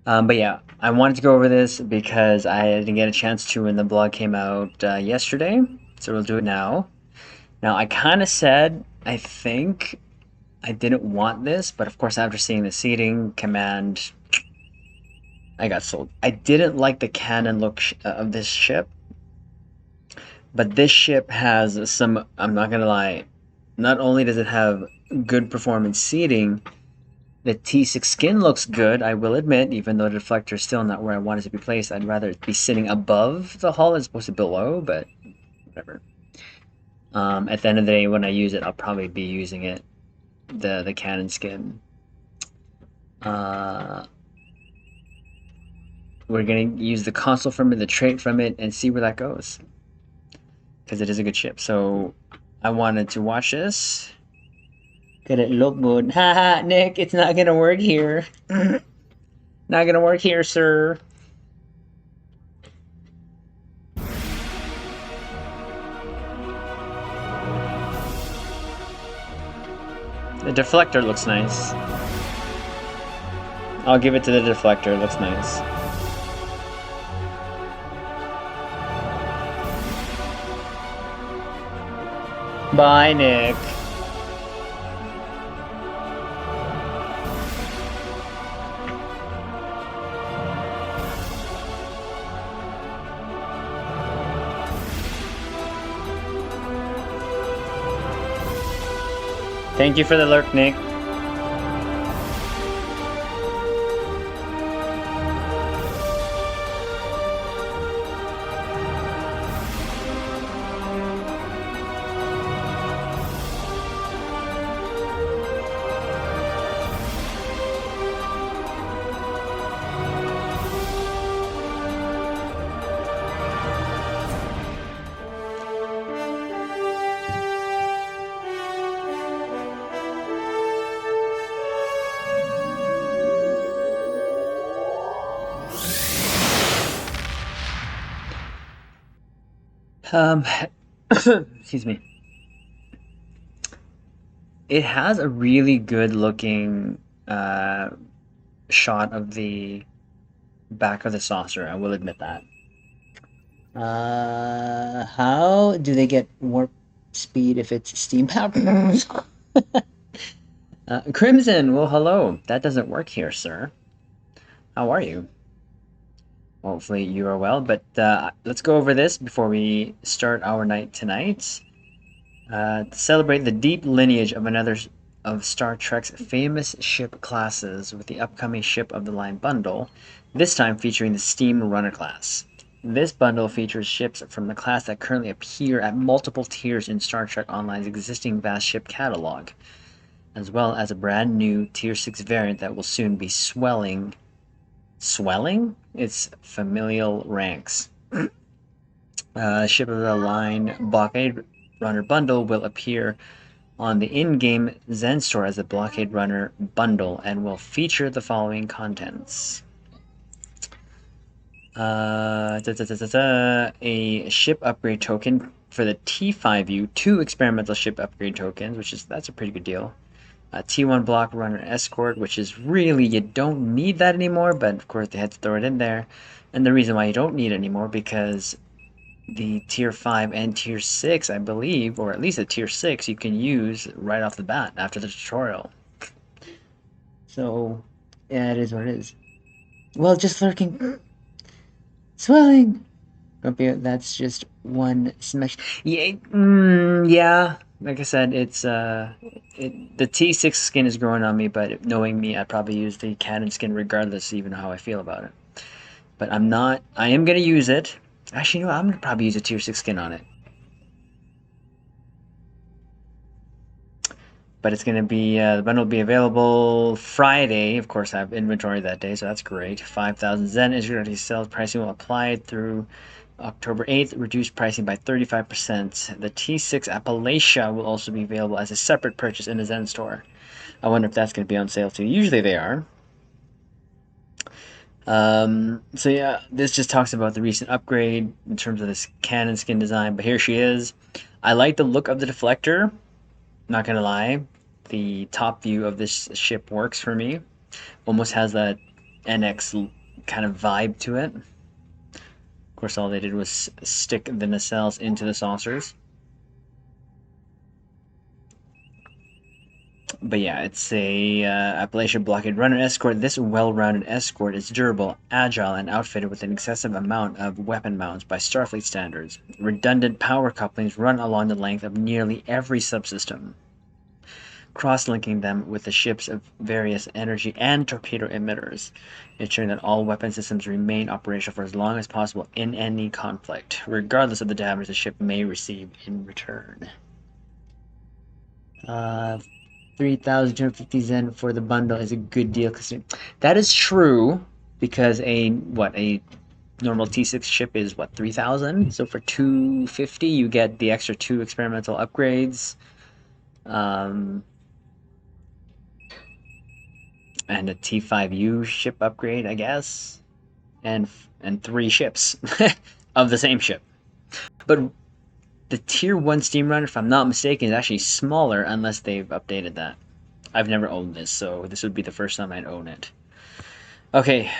But yeah, I wanted to go over this because I didn't get a chance to when the blog came out yesterday, so we'll do it now. Now, I kind of said I think I didn't want this, but of course, after seeing the seating command, I got sold. I didn't like the cannon look of this ship, but this ship has some. I'm not gonna lie. Not only does it have good performance seating, the T6 skin looks good, I will admit, even though the deflector is still not where I want it to be placed. I'd rather it be sitting above the hull as opposed to below, but whatever. At the end of the day, when I use it, I'll probably be using it, the cannon skin. Uh, we're going to use the console from it, the trait from it, and see where that goes. Because it is a good ship. So I wanted to watch this. Get it look good. Haha, Nick, it's not going to work here. Not going to work here, sir. The deflector looks nice. I'll give it to the deflector, it looks nice. Bye, Nick. Thank you for the lurk, Nick. Um, excuse me. It has a really good looking shot of the back of the saucer, I will admit that. How do they get warp speed if it's steam powered? Crimson, well, hello. That doesn't work here, sir. How are you? Hopefully you are well, but let's go over this before we start our night tonight. To celebrate the deep lineage of another of Star Trek's famous ship classes with the upcoming Ship of the Line bundle, this time featuring the STEAMRUNNER class. This bundle features ships from the class that currently appear at multiple tiers in Star Trek Online's existing vast ship catalog, as well as a brand new Tier 6 variant that will soon be swelling its familial ranks. Ship of the Line Blockade Runner bundle will appear on the in-game Zen store as the Blockade Runner bundle and will feature the following contents. A ship upgrade token for the T5U, 2 experimental ship upgrade tokens, that's a pretty good deal. A T1 block runner escort, which is really, you don't need that anymore, but of course they had to throw it in there. And the reason why you don't need it anymore, because the tier 5 and tier 6, I believe, or at least a tier 6, you can use right off the bat after the tutorial. So, yeah, it is what it is. Well, just lurking. Swelling! That's just one smash. Yeah, yeah. Like I said, it's the T6 skin is growing on me, but knowing me, I'd probably use the cannon skin regardless, even how I feel about it. But I'm not. I am gonna use it. Actually, no, I'm gonna probably use a tier 6 skin on it. But it's gonna be the bundle will be available Friday. Of course, I have inventory that day, so that's great. 5,000 Zen introductory sales pricing will apply through October 8th. Reduced pricing by 35%. The T6 Appalachia will also be available as a separate purchase in the Zen store. I wonder if that's going to be on sale too. Usually they are. So yeah, this just talks about the recent upgrade in terms of this cannon skin design. But here she is. I like the look of the deflector. Not gonna lie, the top view of this ship works for me. Almost has that NX kind of vibe to it. Of course, all they did was stick the nacelles into the saucers. But yeah, it's a Appalachian Blockade Runner escort. This well-rounded escort is durable, agile, and outfitted with an excessive amount of weapon mounts by Starfleet standards. Redundant power couplings run along the length of nearly every subsystem, cross-linking them with the ships of various energy and torpedo emitters, ensuring that all weapon systems remain operational for as long as possible in any conflict, regardless of the damage the ship may receive in return. 3,250 Zen for the bundle is a good deal. That is true, because a normal T6 ship is what, 3,000? So for 250 you get the extra 2 experimental upgrades. And a T5U ship upgrade, I guess. And 3 ships of the same ship. But the Tier 1 STEAMRUNNER, if I'm not mistaken, is actually smaller unless they've updated that. I've never owned this, so this would be the first time I'd own it. Okay,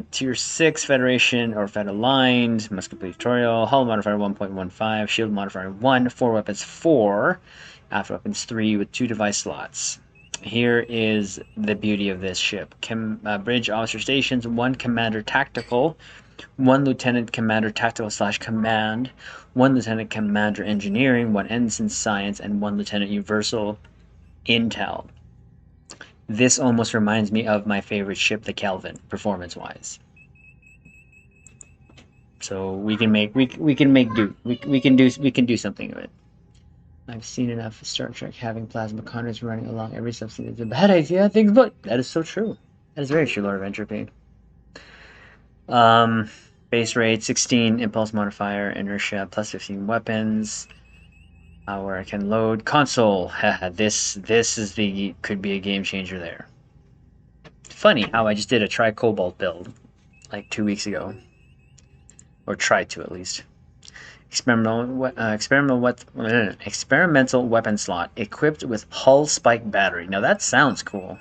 Tier 6 Federation or Fed Aligned, must complete tutorial, hull modifier 1.15, shield modifier 1, 4 weapons 4, after weapons 3 with 2 device slots. Here is the beauty of this ship. Bridge officer stations, 1 commander tactical, 1 lieutenant commander tactical / command, 1 lieutenant commander engineering, 1 ensign science, and 1 lieutenant universal intel. This almost reminds me of my favorite ship, the Kelvin, performance-wise. So we can make do. We can do something with it. I've seen enough of Star Trek having plasma conduits running along every substance. It's a bad idea, things, but that is so true. That is very true, Lord of Entropy. Base rate 16, impulse modifier, inertia plus 15 weapons. Where I can load console. this is could be a game changer there. Funny how I just did a tri-cobalt build like 2 weeks ago, or tried to at least. Experimental weapon slot equipped with hull spike battery. Now that sounds cool.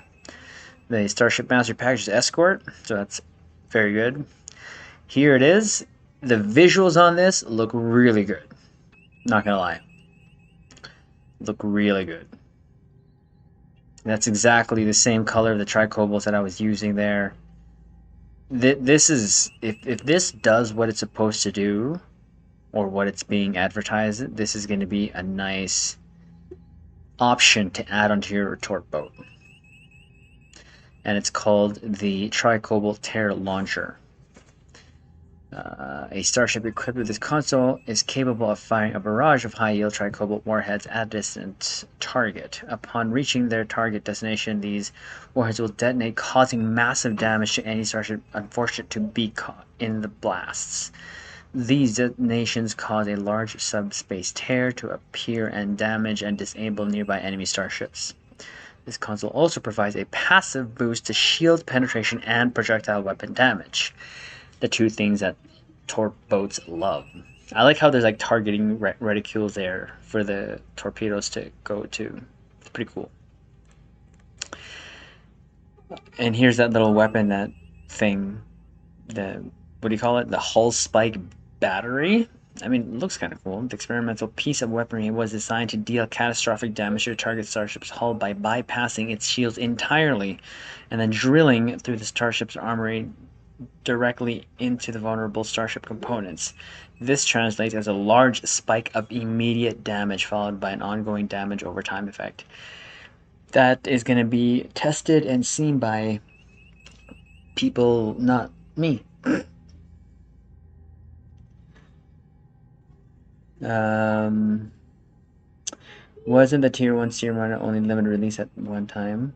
The Starship Master Package Escort, so that's very good. Here it is. The visuals on this look really good. Not gonna lie. Look really good. That's exactly the same color of the tricobalts that I was using there. This is, if this does what it's supposed to do, or what it's being advertised, this is going to be a nice option to add onto your torp boat. And it's called the Tricobalt Terror Launcher. A starship equipped with this console is capable of firing a barrage of high-yield tricobalt warheads at a distant target. Upon reaching their target destination, these warheads will detonate, causing massive damage to any starship unfortunate to be caught in the blasts. These detonations cause a large subspace tear to appear and damage and disable nearby enemy starships. This console also provides a passive boost to shield penetration and projectile weapon damage. The 2 things that torp boats love. I like how there's like targeting reticules there for the torpedoes to go to. It's pretty cool. And here's that little weapon, that thing, the, what do you call it? The hull spike battery. I mean, it looks kind of cool. The experimental piece of weaponry was designed to deal catastrophic damage to a target starship's hull by bypassing its shields entirely and then drilling through the starship's armory directly into the vulnerable starship components. This translates as a large spike of immediate damage followed by an ongoing damage over time effect. That is going to be tested and seen by people, not me. Wasn't the Tier 1 STEAMRUNNER only limited release at one time?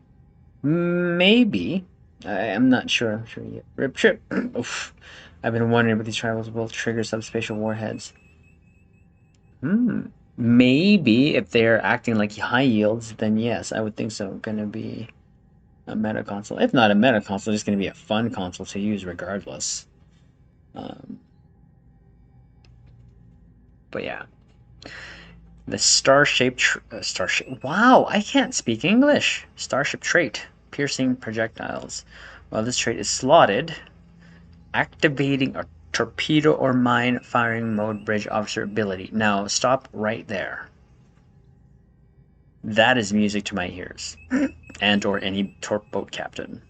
Maybe. I'm not sure. I'm sure yet. Rip trip. Oof. I've been wondering if these tribals will trigger subspatial warheads. Maybe if they're acting like high yields, then yes, I would think so. Gonna be a meta console. If not a meta console, it's gonna be a fun console to use regardless. But yeah. The Starship. Wow, I can't speak English. Starship trait. piercing projectiles. While this trait is slotted, activating a torpedo or mine firing mode bridge officer ability. Now, stop right there. That is music to my ears, and or any torp boat captain.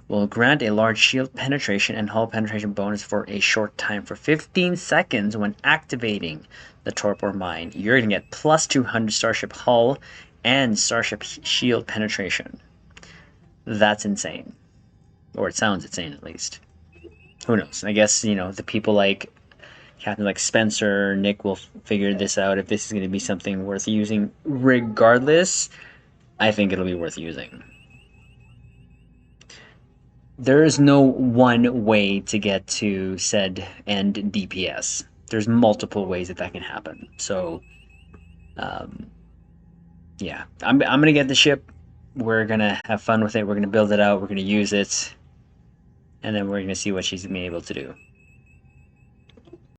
Will grant a large shield penetration and hull penetration bonus for a short time for 15 seconds when activating the torp or mine. You're going to get plus 200 starship hull and starship shield penetration. That's insane. Or it sounds insane, at least. Who knows? I guess, the people like Captain like Spencer, Nick will figure this out if this is going to be something worth using. Regardless, I think it'll be worth using. There is no one way to get to said end DPS. There's multiple ways that can happen. So, yeah, I'm gonna get the ship. We're gonna have fun with it. We're gonna build it out. We're gonna use it, and then we're gonna see what she's gonna be able to do.